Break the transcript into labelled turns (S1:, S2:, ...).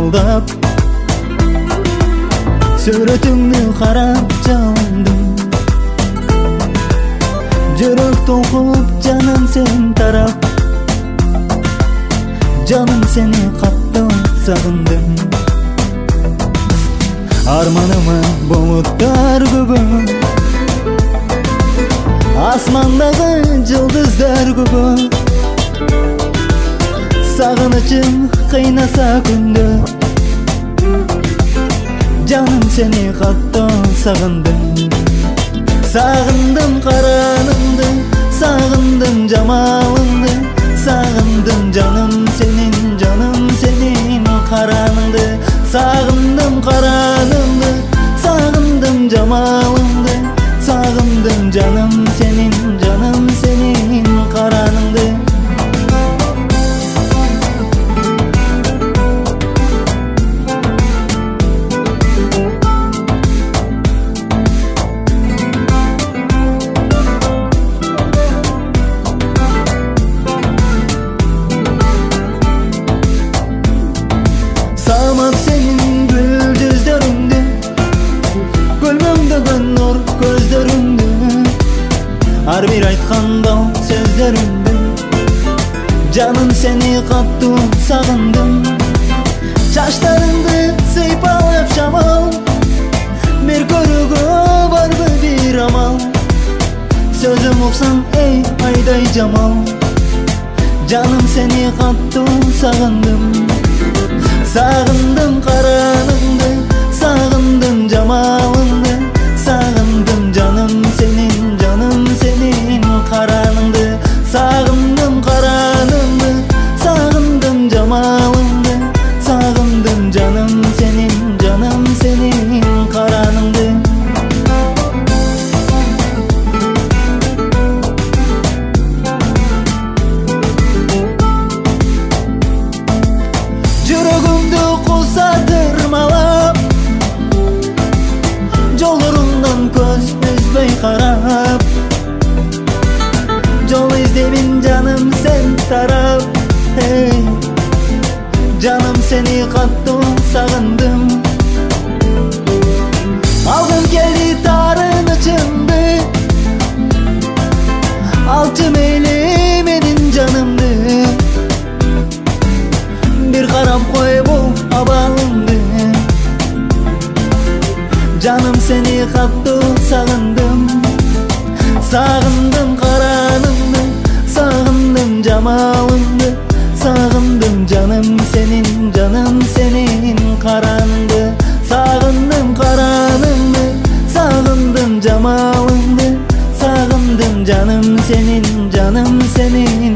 S1: ыңылдап, сүрөтүңдү карап жалындым. Жүрөк толкуп жаным сен тарап, жаным сени каттуу сагындым. Арманыма булуттар көбө, асмандагы жылдыздар көбө. Сагынычым кыйнаса күндө, жаным сени каттуу сагындым. Сагындым караныңды, сагындым жамалыңды, сагындым жаным сенин караныңды. Сагындым караныңды, сагындым жамалыңды, сагындым жаным сенин караныңды. Самат сенин гүл жүздөрүңдү, көлмөңдөгөн нур көздөрүңдү, ар бир айтканда сөздөрүңдү, жаным сени каттуу сагындым. Чачтарыңды сыйпалап шамал, бир көрүүгө барбы бир амал. Сөзүм уксаң эй айдай жамал, жаным сени каттуу сагындым. Сагындым караныңды, сагындым жамалыңды, сагындым жаным сенин караныңды. Сагындым караныңды, сагындым жамалыңды, сагындым жаным сенин караныңды. Жүрөгүмдү куса тырмалап, жолдорундан көз үзбөй карап, жол издеймин жаным сен тарап. Жаным сени каттуу сагындым. Алгым келди таарынычымды, алчы мейли менин жанымды. Бир карап кой бул абалыңды, жаным сени каттуу сагындым. Сагындым караныңды, сагындым жамалыңды, сагындым жаным сенин караныңды. Сагындым караныңды, сагындым жамалыңды, сагындым жаным сенин